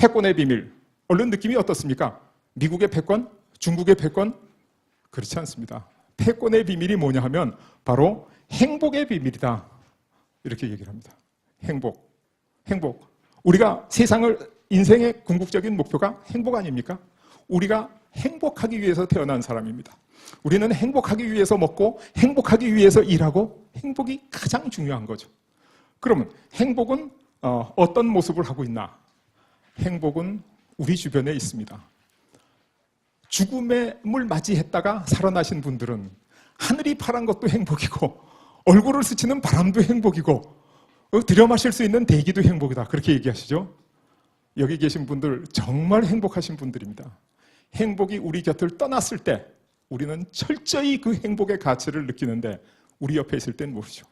패권의 비밀. 얼른 느낌이 어떻습니까? 미국의 패권? 중국의 패권? 그렇지 않습니다. 패권의 비밀이 뭐냐 하면 바로 행복의 비밀이다. 이렇게 얘기를 합니다. 행복. 우리가 인생의 궁극적인 목표가 행복 아닙니까? 우리가 행복하기 위해서 태어난 사람입니다. 우리는 행복하기 위해서 먹고 행복하기 위해서 일하고 행복이 가장 중요한 거죠. 그러면 행복은 어떤 모습을 하고 있나? 행복은 우리 주변에 있습니다. 죽음을 맞이했다가 살아나신 분들은 하늘이 파란 것도 행복이고 얼굴을 스치는 바람도 행복이고 들여 마실 수 있는 대기도 행복이다. 그렇게 얘기하시죠? 여기 계신 분들 정말 행복하신 분들입니다. 행복이 우리 곁을 떠났을 때 우리는 철저히 그 행복의 가치를 느끼는데 우리 옆에 있을 땐 모르죠.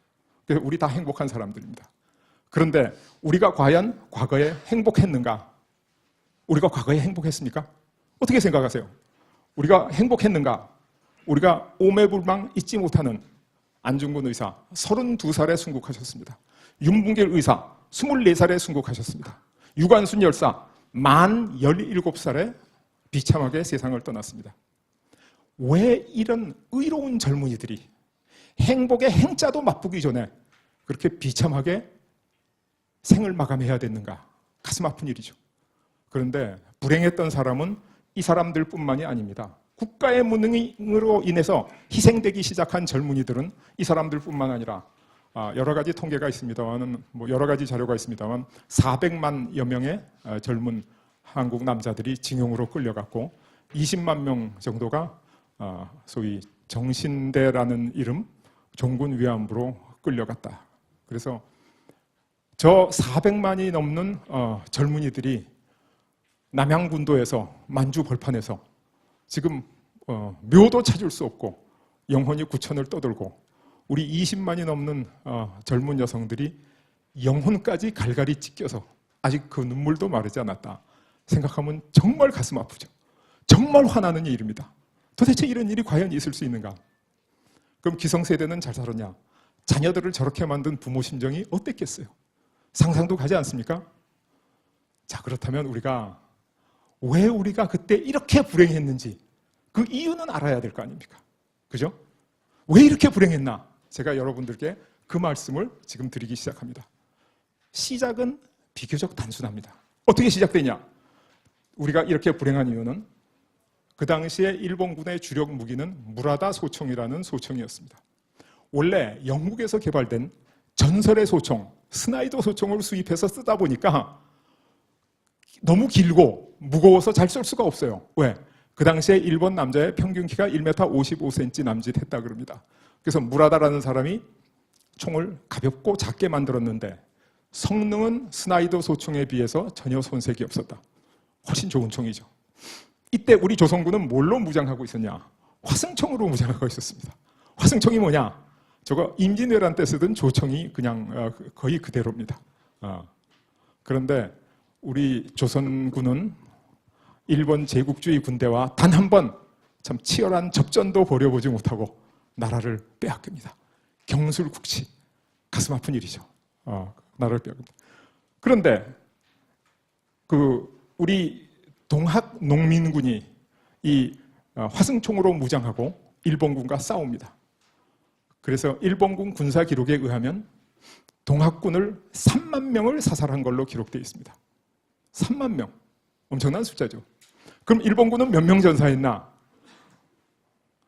그래서 우리 다 행복한 사람들입니다. 그런데 우리가 과연 과거에 행복했는가? 우리가 과거에 행복했습니까? 어떻게 생각하세요? 우리가 행복했는가? 우리가 오매불망 잊지 못하는 안중근 의사 32살에 순국하셨습니다. 윤bun길 의사 24살에 순국하셨습니다. 유관순 열사 만 17살에 비참하게 세상을 떠났습니다. 왜 이런 의로운 젊은이들이 행복의 행자도 맛보기 전에 그렇게 비참하게 생을 마감해야 됐는가? 가슴 아픈 일이죠. 그런데 불행했던 사람은 이 사람들뿐만이 아닙니다. 국가의 무능으로 인해서 희생되기 시작한 젊은이들은 이 사람들뿐만 아니라 여러 가지 통계가 있습니다만, 여러 가지 자료가 있습니다만 400만여 명의 젊은 한국 남자들이 징용으로 끌려갔고 20만 명 정도가 소위 정신대라는 이름 종군 위안부로 끌려갔다. 그래서 저 400만이 넘는 젊은이들이 남양군도에서 만주 벌판에서 지금 묘도 찾을 수 없고 영혼이 구천을 떠돌고 우리 20만이 넘는 젊은 여성들이 영혼까지 갈갈이 찢겨서 아직 그 눈물도 마르지 않았다. 생각하면 정말 가슴 아프죠. 정말 화나는 일입니다. 도대체 이런 일이 과연 있을 수 있는가? 그럼 기성세대는 잘 살았냐? 자녀들을 저렇게 만든 부모 심정이 어땠겠어요? 상상도 가지 않습니까? 자, 그렇다면 왜 우리가 그때 이렇게 불행했는지 그 이유는 알아야 될 거 아닙니까? 그죠? 왜 이렇게 불행했나? 제가 여러분들께 그 말씀을 지금 드리기 시작합니다. 시작은 비교적 단순합니다. 어떻게 시작되냐? 우리가 이렇게 불행한 이유는 그 당시에 일본군의 주력 무기는 무라다 소총이라는 소총이었습니다. 원래 영국에서 개발된 전설의 소총, 스나이더 소총을 수입해서 쓰다 보니까 너무 길고 무거워서 잘 쏠 수가 없어요. 왜? 그 당시에 일본 남자의 평균 키가 1m 55cm 남짓했다 그럽니다. 그래서 무라다라는 사람이 총을 가볍고 작게 만들었는데 성능은 스나이더 소총에 비해서 전혀 손색이 없었다. 훨씬 좋은 총이죠. 이때 우리 조선군은 뭘로 무장하고 있었냐? 화승총으로 무장하고 있었습니다. 화승총이 뭐냐? 저거 임진왜란 때 쓰던 조총이 그냥 거의 그대로입니다. 그런데 우리 조선군은 일본 제국주의 군대와 단 한 번 참 치열한 접전도 벌여보지 못하고 나라를 빼앗깁니다. 경술국치. 가슴 아픈 일이죠. 나라를 빼앗깁니다. 그런데 우리 동학 농민군이 이 화승총으로 무장하고 일본군과 싸웁니다. 그래서 일본군 군사 기록에 의하면 동학군을 3만 명을 사살한 걸로 기록되어 있습니다. 3만 명. 엄청난 숫자죠. 그럼 일본군은 몇 명 전사했나?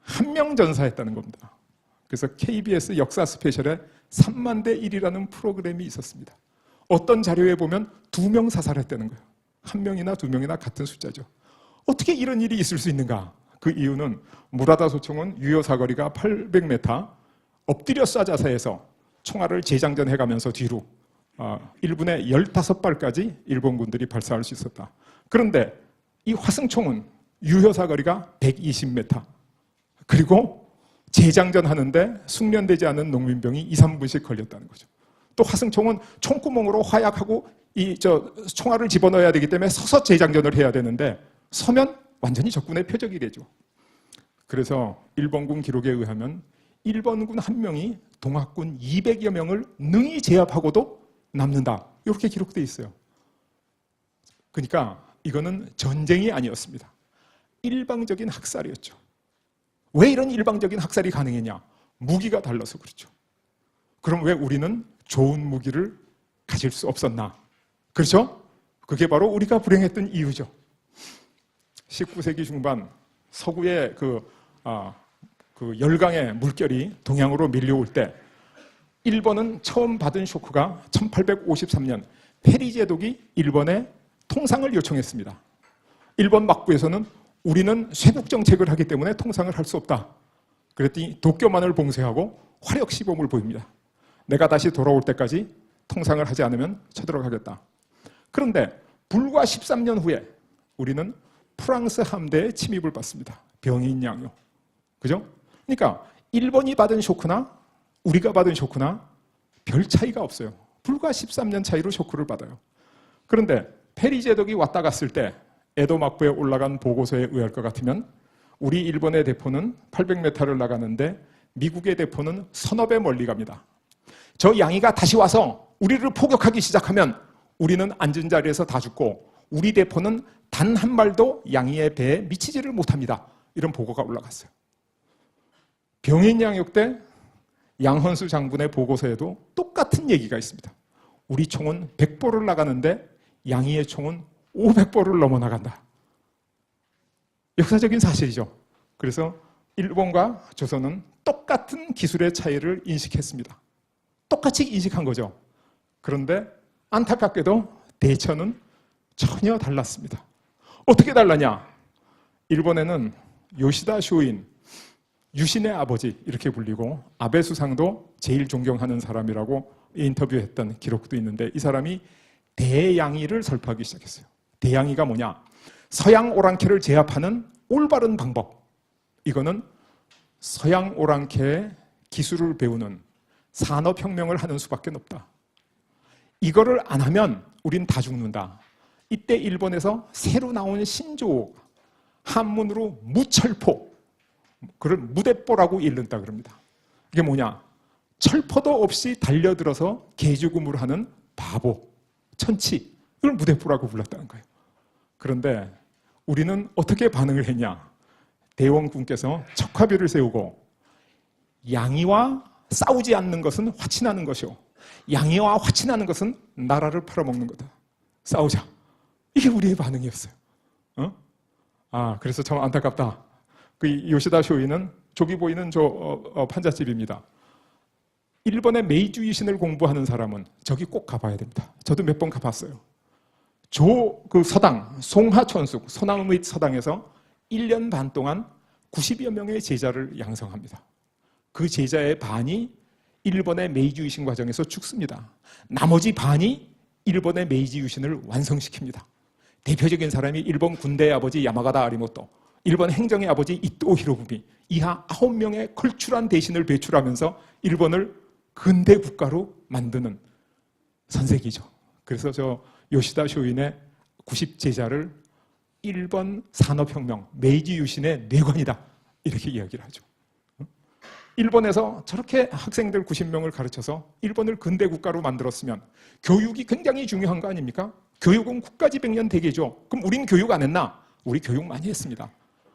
1명 전사했다는 겁니다. 그래서 KBS 역사 스페셜에 3만 대 1이라는 프로그램이 있었습니다. 어떤 자료에 보면 2명 사살했다는 거예요. 1명이나 2명이나 같은 숫자죠. 어떻게 이런 일이 있을 수 있는가? 그 이유는 무라다 소총은 유효 사거리가 800m, 엎드려 쏴 자세에서 총알을 재장전해가면서 뒤로 1분에 15발까지 일본군들이 발사할 수 있었다. 그런데 이 화승총은 유효 사거리가 120m. 그리고 재장전하는데 숙련되지 않은 농민병이 2, 3분씩 걸렸다는 거죠. 또 화승총은 총구멍으로 화약하고 총알을 집어넣어야 되기 때문에 서서 재장전을 해야 되는데 서면 완전히 적군의 표적이 되죠. 그래서 일본군 기록에 의하면 일본군 1명이 동학군 200여 명을 능히 제압하고도 남는다. 이렇게 기록되어 있어요. 그러니까 이거는 전쟁이 아니었습니다. 일방적인 학살이었죠. 왜 이런 일방적인 학살이 가능했냐? 무기가 달라서 그렇죠. 그럼 왜 우리는 좋은 무기를 가질 수 없었나? 그렇죠? 그게 바로 우리가 불행했던 이유죠. 19세기 중반 서구의 그 열강의 물결이 동양으로 밀려올 때 일본은 처음 받은 쇼크가 1853년 페리 제독이 일본에 통상을 요청했습니다. 일본 막부에서는 우리는 쇄국 정책을 하기 때문에 통상을 할 수 없다. 그랬더니 도쿄만을 봉쇄하고 화력 시범을 보입니다. 내가 다시 돌아올 때까지 통상을 하지 않으면 쳐들어가겠다. 그런데 불과 13년 후에 우리는 프랑스 함대의 침입을 받습니다. 병인 양요. 그죠? 그러니까 일본이 받은 쇼크나 우리가 받은 쇼크나 별 차이가 없어요. 불과 13년 차이로 쇼크를 받아요. 그런데 페리 제독이 왔다 갔을 때 에도 막부에 올라간 보고서에 의할 것 같으면 우리 일본의 대포는 800m를 나가는데 미국의 대포는 서너 배 멀리 갑니다. 저 양이가 다시 와서 우리를 포격하기 시작하면 우리는 앉은 자리에서 다 죽고 우리 대포는 단 한 발도 양이의 배에 미치지를 못합니다. 이런 보고가 올라갔어요. 병인양역 때 양헌수 장군의 보고서에도 똑같은 얘기가 있습니다. 우리 총은 100보를 나가는데 양이의 총은 500보를 넘어 나간다. 역사적인 사실이죠. 그래서 일본과 조선은 똑같은 기술의 차이를 인식했습니다. 똑같이 인식한 거죠. 그런데 안타깝게도 대처는 전혀 달랐습니다. 어떻게 달랐냐? 일본에는 요시다 쇼인, 유신의 아버지 이렇게 불리고 아베 수상도 제일 존경하는 사람이라고 인터뷰했던 기록도 있는데 이 사람이 대양이를 설파하기 시작했어요. 대양이가 뭐냐? 서양 오랑캐를 제압하는 올바른 방법. 이거는 서양 오랑캐의 기술을 배우는 산업혁명을 하는 수밖에 없다. 이거를 안 하면 우린 다 죽는다. 이때 일본에서 새로 나온 신조어, 한문으로 무철포, 그걸 무대뽀라고 읽는다 그럽니다. 이게 뭐냐? 철포도 없이 달려들어서 개죽음을 하는 바보, 천치, 이걸 무대뽀라고 불렀다는 거예요. 그런데 우리는 어떻게 반응을 했냐? 대원군께서 척화비를 세우고 양이와 싸우지 않는 것은 화친하는 것이요, 양이와 화친하는 것은 나라를 팔아먹는 거다. 싸우자. 이게 우리의 반응이었어요. 그래서 참 안타깝다. 그 요시다 쇼이는 저기 보이는 판잣집입니다. 일본의 메이주 유신을 공부하는 사람은 저기 꼭 가봐야 됩니다. 저도 몇 번 가봤어요. 그 서당, 송하천숙, 소나무밑 서당에서 1년 반 동안 90여 명의 제자를 양성합니다. 그 제자의 반이 일본의 메이지 유신 과정에서 죽습니다. 나머지 반이 일본의 메이지 유신을 완성시킵니다. 대표적인 사람이 일본 군대의 아버지 야마가다 아리모토, 일본 행정의 아버지 이토 히로부미, 이하 9명의 걸출한 대신을 배출하면서 일본을 근대 국가로 만드는 선생이죠. 그래서 저 요시다 쇼인의 90제자를 일본 산업혁명, 메이지 유신의 뇌관이다 이렇게 이야기를 하죠. 일본에서 저렇게 학생들 90명을 가르쳐서 일본을 근대 국가로 만들었으면 교육이 굉장히 중요한 거 아닙니까? 교육은 국가지배련 대계죠. 그럼 우린 교육 안 했나? 우리 교육 많이 했습니다.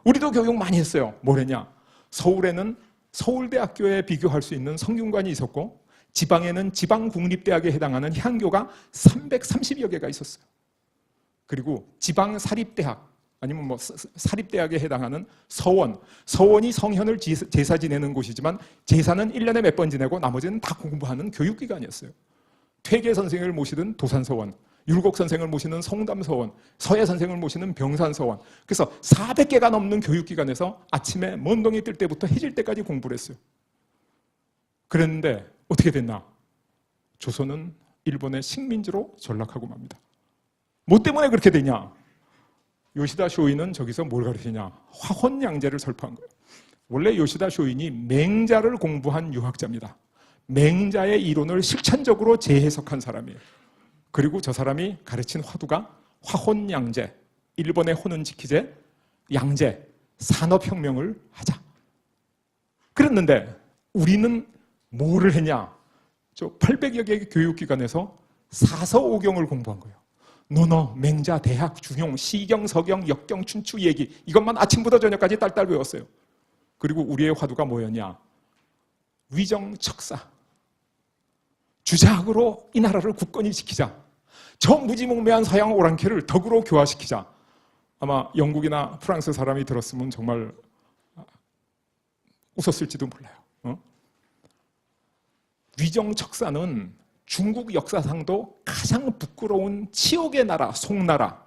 우리도 교육 많이 했어요. 뭘 했냐? 서울에는 서울대학교에 비교할 수 있는 성균관이 있었고 지방에는 지방국립대학에 해당하는 향교가 330여 개가 있었어요. 그리고 지방사립대학 아니면 사립대학에 해당하는 서원이 성현을 제사 지내는 곳이지만 제사는 1년에 몇 번 지내고 나머지는 다 공부하는 교육기관이었어요. 퇴계 선생을 모시던 도산서원, 율곡 선생을 모시는 성담서원, 서예 선생을 모시는 병산서원. 그래서 400개가 넘는 교육기관에서 아침에 먼 동이 뜰 때부터 해질 때까지 공부를 했어요. 그랬는데 어떻게 됐나? 조선은 일본의 식민지로 전락하고 맙니다. 뭐 때문에 그렇게 되냐? 요시다 쇼인은 저기서 뭘 가르치냐? 화혼양제를 설파한 거예요. 원래 요시다 쇼인이 맹자를 공부한 유학자입니다. 맹자의 이론을 실천적으로 재해석한 사람이에요. 그리고 저 사람이 가르친 화두가 화혼양제, 일본의 혼은 지키제, 양제, 산업혁명을 하자. 그랬는데 우리는 뭐를 했냐? 저 800여 개의 교육기관에서 사서오경을 공부한 거예요. 논어, 맹자, 대학, 중용, 시경, 서경, 역경, 춘추 얘기 이것만 아침부터 저녁까지 딸딸 외웠어요. 그리고 우리의 화두가 뭐였냐? 위정척사. 주작으로 이 나라를 굳건히 지키자. 저 무지몽매한 서양 오랑캐를 덕으로 교화시키자. 아마 영국이나 프랑스 사람이 들었으면 정말 웃었을지도 몰라요. 위정척사는 중국 역사상도 가장 부끄러운 치욕의 나라, 송나라.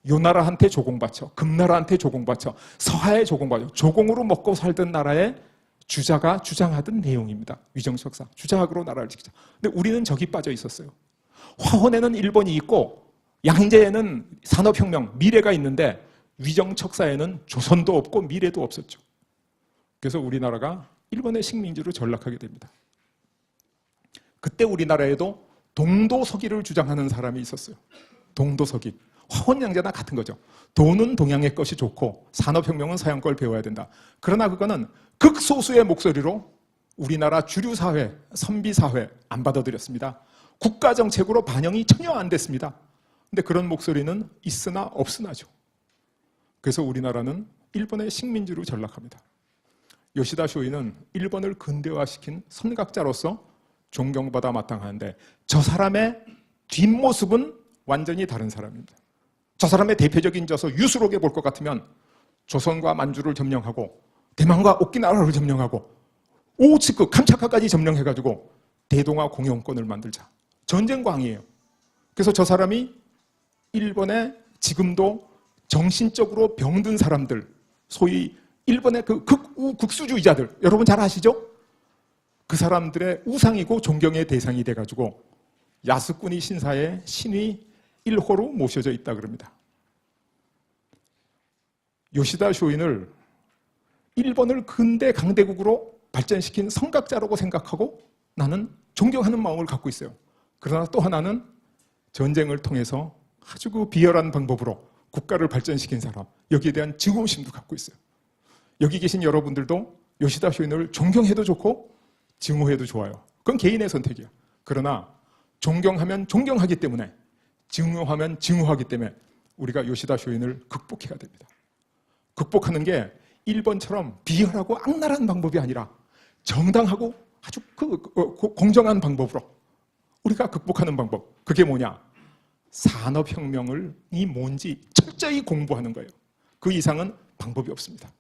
요 나라한테 조공바쳐, 금나라한테 조공바쳐, 서하에 조공바쳐, 조공으로 먹고 살던 나라의 주자가 주장하던 내용입니다. 위정척사, 주작으로 나라를 지키자. 근데 우리는 저기 빠져 있었어요. 화원에는 일본이 있고 양재에는 산업혁명, 미래가 있는데 위정척사에는 조선도 없고 미래도 없었죠. 그래서 우리나라가 일본의 식민지로 전락하게 됩니다. 그때 우리나라에도 동도서기를 주장하는 사람이 있었어요. 동도서기. 화원양제나 같은 거죠. 도는 동양의 것이 좋고 산업혁명은 서양 걸 배워야 된다. 그러나 그거는 극소수의 목소리로 우리나라 주류사회, 선비사회 안 받아들였습니다. 국가정책으로 반영이 전혀 안 됐습니다. 근데 그런 목소리는 있으나 없으나죠. 그래서 우리나라는 일본의 식민지로 전락합니다. 요시다 쇼이는 일본을 근대화시킨 선각자로서 존경받아 마땅하는데 저 사람의 뒷모습은 완전히 다른 사람입니다. 저 사람의 대표적인 저서 유수록에 볼 것 같으면 조선과 만주를 점령하고 대만과 오키나와를 점령하고 오츠크, 캄차카까지 점령해가지고 대동아 공영권을 만들자. 전쟁광이에요. 그래서 저 사람이 일본의 지금도 정신적으로 병든 사람들, 소위 일본의 그 극수주의자들, 여러분 잘 아시죠? 그 사람들의 우상이고 존경의 대상이 돼가지고 야스쿠니 신사의 신위 1호로 모셔져 있다 그럽니다. 요시다 쇼인을 일본을 근대 강대국으로 발전시킨 성각자라고 생각하고 나는 존경하는 마음을 갖고 있어요. 그러나 또 하나는 전쟁을 통해서 아주 그 비열한 방법으로 국가를 발전시킨 사람, 여기에 대한 증오심도 갖고 있어요. 여기 계신 여러분들도 요시다 쇼인을 존경해도 좋고 증오해도 좋아요. 그건 개인의 선택이야. 그러나 존경하면 존경하기 때문에, 증오하면 증오하기 때문에 우리가 요시다 쇼인을 극복해야 됩니다. 극복하는 게 일본처럼 비열하고 악랄한 방법이 아니라 정당하고 아주 공정한 방법으로 우리가 극복하는 방법. 그게 뭐냐? 산업혁명이 뭔지 철저히 공부하는 거예요. 그 이상은 방법이 없습니다.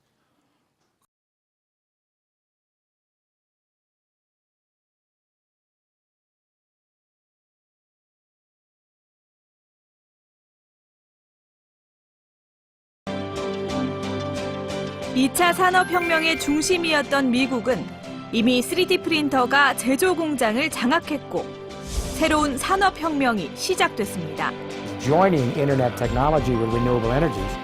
이 차 산업혁명의 중심이었던 미국은 이미 3D 프린터가 제조 공장을 장악했고 새로운 산업혁명이 시작됐습니다. Joining internet technology with renewable energies.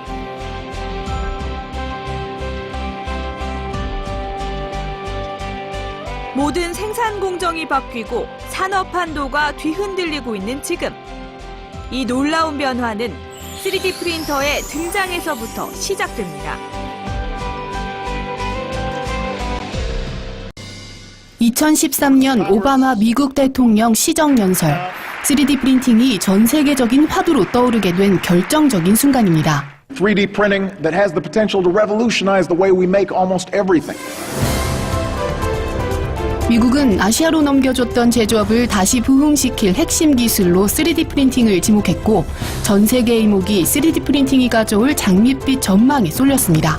모든 생산 공정이 바뀌고 산업 한도가 뒤흔들리고 있는 지금. 이 놀라운 변화는 3D 프린터의 등장에서부터 시작됩니다. 2013년 오바마 미국 대통령 시정연설, 3D 프린팅이 전 세계적인 화두로 떠오르게 된 결정적인 순간입니다. 3D printing that has the potential to revolutionize the way we make almost everything. 미국은 아시아로 넘겨줬던 제조업을 다시 부흥시킬 핵심 기술로 3D 프린팅을 지목했고 전 세계의 이목이 3D 프린팅이 가져올 장밋빛 전망에 쏠렸습니다.